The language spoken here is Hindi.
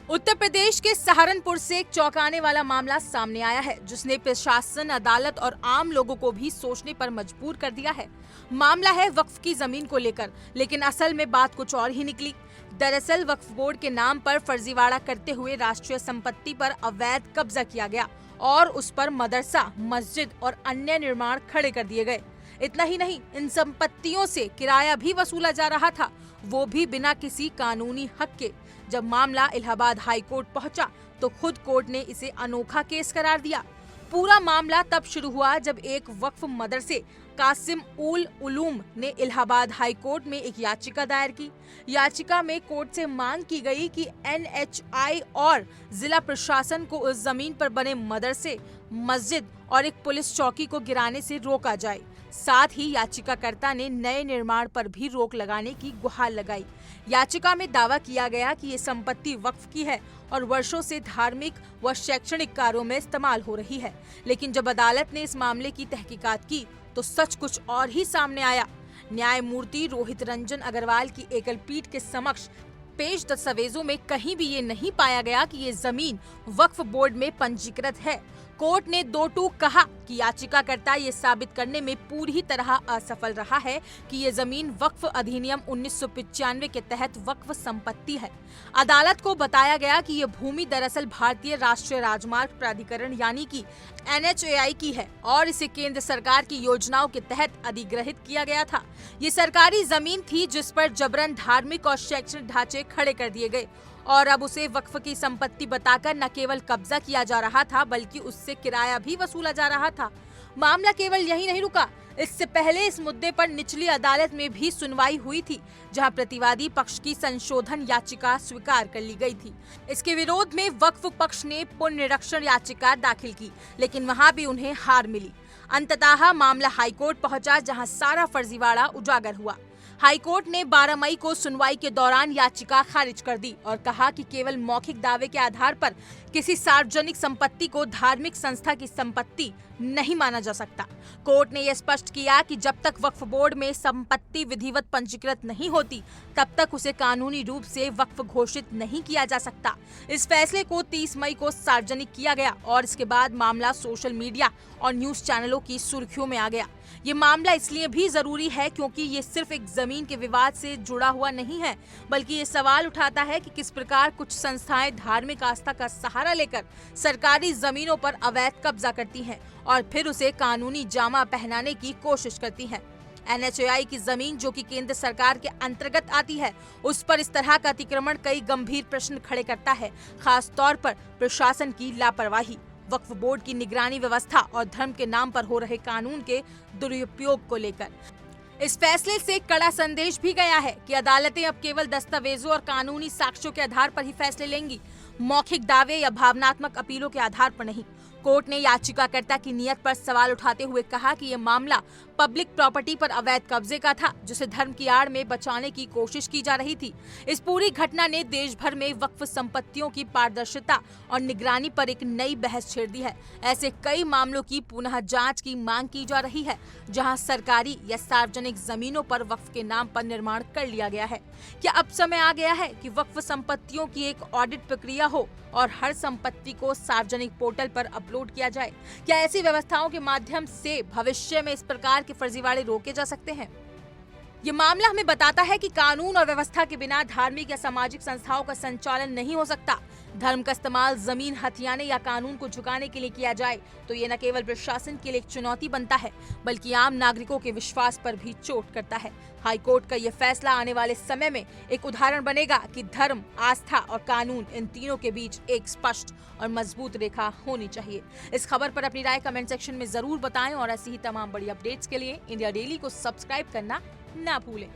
उत्तर प्रदेश के सहारनपुर से एक चौंकाने वाला मामला सामने आया है, जिसने प्रशासन, अदालत और आम लोगों को भी सोचने पर मजबूर कर दिया है। मामला है वक्फ की जमीन को लेकर, लेकिन असल में बात कुछ और ही निकली। दरअसल वक्फ बोर्ड के नाम पर फर्जीवाड़ा करते हुए राष्ट्रीय संपत्ति पर अवैध कब्जा किया गया और उस पर मदरसा, मस्जिद और अन्य निर्माण खड़े कर दिए गए। इतना ही नहीं, इन संपत्तियों से किराया भी वसूला जा रहा था, वो भी बिना किसी कानूनी हक के। जब मामला इलाहाबाद हाई कोर्ट पहुंचा तो खुद कोर्ट ने इसे अनोखा केस करार दिया। पूरा मामला तब शुरू हुआ जब एक वक्फ मदरसे कासिम उल उलूम ने इलाहाबाद हाई कोर्ट में एक याचिका दायर की। याचिका में कोर्ट से मांग की गई कि NHI और जिला प्रशासन को उस जमीन पर बने मदरसे, मस्जिद और एक पुलिस चौकी को गिराने से रोका जाए। साथ ही याचिकाकर्ता ने नए निर्माण पर भी रोक लगाने की गुहार लगाई। याचिका में दावा किया गया कि ये संपत्ति वक्फ की है और वर्षों से धार्मिक व शैक्षणिक कार्यों में इस्तेमाल हो रही है। लेकिन जब अदालत ने इस मामले की तहकीकात की तो सच कुछ और ही सामने आया। न्यायमूर्ति रोहित रंजन अग्रवाल की एकल पीठ के समक्ष पेश दस्तावेजों में कहीं भी ये नहीं पाया गया कि ये जमीन वक्फ बोर्ड में पंजीकृत है। कोर्ट ने दो टूक कहा कि याचिकाकर्ता ये साबित करने में पूरी तरह असफल रहा है कि ये जमीन वक्फ अधिनियम 1995 के तहत वक्फ संपत्ति है। अदालत को बताया गया कि ये भूमि दरअसल भारतीय राष्ट्रीय राजमार्ग प्राधिकरण यानी कि NHAI की है और इसे केंद्र सरकार की योजनाओं के तहत अधिग्रहित किया गया था। ये सरकारी जमीन थी जिस पर जबरन धार्मिक और शैक्षणिक ढांचे खड़े कर दिए गए और अब उसे वक्फ की संपत्ति बताकर न केवल कब्जा किया जा रहा था बल्कि उससे किराया भी वसूला जा रहा था। मामला केवल यही नहीं रुका। इससे पहले इस मुद्दे पर निचली अदालत में भी सुनवाई हुई थी, जहां प्रतिवादी पक्ष की संशोधन याचिका स्वीकार कर ली गई थी। इसके विरोध में वक्फ पक्ष ने पुनर्निरीक्षण याचिका दाखिल की, लेकिन वहां भी उन्हें हार मिली। अंततः मामला हाईकोर्ट पहुंचा, जहां सारा फर्जीवाड़ा उजागर हुआ। हाईकोर्ट ने 12 मई को सुनवाई के दौरान याचिका खारिज कर दी और कहा कि केवल मौखिक दावे के आधार पर किसी सार्वजनिक संपत्ति को धार्मिक संस्था की संपत्ति नहीं माना जा सकता। कोर्ट ने यह स्पष्ट किया कि जब तक वक्फ बोर्ड में संपत्ति विधिवत पंजीकृत नहीं होती, तब तक उसे कानूनी रूप से वक्फ घोषित नहीं किया जा सकता। इस फैसले को 30 मई को सार्वजनिक किया गया और इसके बाद मामला सोशल मीडिया और न्यूज चैनलों की सुर्खियों में आ गया। ये मामला इसलिए भी जरूरी है क्योंकि ये सिर्फ एक जमीन के विवाद से जुड़ा हुआ नहीं है, बल्कि ये सवाल उठाता है कि किस प्रकार कुछ संस्थाएं धार्मिक आस्था का सहारा लेकर सरकारी जमीनों पर अवैध कब्जा करती हैं और फिर उसे कानूनी जामा पहनाने की कोशिश करती हैं। NHAI की जमीन, जो कि केंद्र सरकार के अंतर्गत आती है, उस पर इस तरह का अतिक्रमण कई गंभीर प्रश्न खड़े करता है, खास तौर पर प्रशासन की लापरवाही, वक्फ बोर्ड की निगरानी व्यवस्था और धर्म के नाम पर हो रहे कानून के दुरुपयोग को लेकर। इस फैसले से कड़ा संदेश भी गया है कि अदालतें अब केवल दस्तावेजों और कानूनी साक्ष्यों के आधार पर ही फैसले लेंगी, मौखिक दावे या भावनात्मक अपीलों के आधार पर नहीं। कोर्ट ने याचिकाकर्ता की नीयत पर सवाल उठाते हुए कहा कि यह मामला पब्लिक प्रॉपर्टी पर अवैध कब्जे का था, जिसे धर्म की आड़ में बचाने की कोशिश की जा रही थी। इस पूरी घटना ने देश भर में वक्फ संपत्तियों की पारदर्शिता और निगरानी पर एक नई बहस छेड़ दी है। ऐसे कई मामलों की पुनः जांच की मांग की जा रही है, जहां सरकारी या सार्वजनिक जमीनों पर वक्फ के नाम पर निर्माण कर लिया गया है। क्या अब समय आ गया है कि वक्फ संपत्तियों की एक ऑडिट प्रक्रिया हो और हर संपत्ति को सार्वजनिक पोर्टल पर अपलोड किया जाए? क्या ऐसी व्यवस्थाओं के माध्यम से भविष्य में इस प्रकार के फर्जीवाड़े रोके जा सकते हैं? ये मामला हमें बताता है कि कानून और व्यवस्था के बिना धार्मिक या सामाजिक संस्थाओं का संचालन नहीं हो सकता। धर्म का इस्तेमाल जमीन हथियाने या कानून को झुकाने के लिए किया जाए तो ये न केवल प्रशासन के लिए एक चुनौती बनता है, बल्कि आम नागरिकों के विश्वास पर भी चोट करता है। हाईकोर्ट का ये फैसला आने वाले समय में एक उदाहरण बनेगा कि धर्म, आस्था और कानून, इन तीनों के बीच एक स्पष्ट और मजबूत रेखा होनी चाहिए। इस खबर पर अपनी राय कमेंट सेक्शन में जरूर बताएं और ऐसी ही तमाम बड़ी अपडेट्स के लिए इंडिया डेली को सब्सक्राइब करना ना भूलें।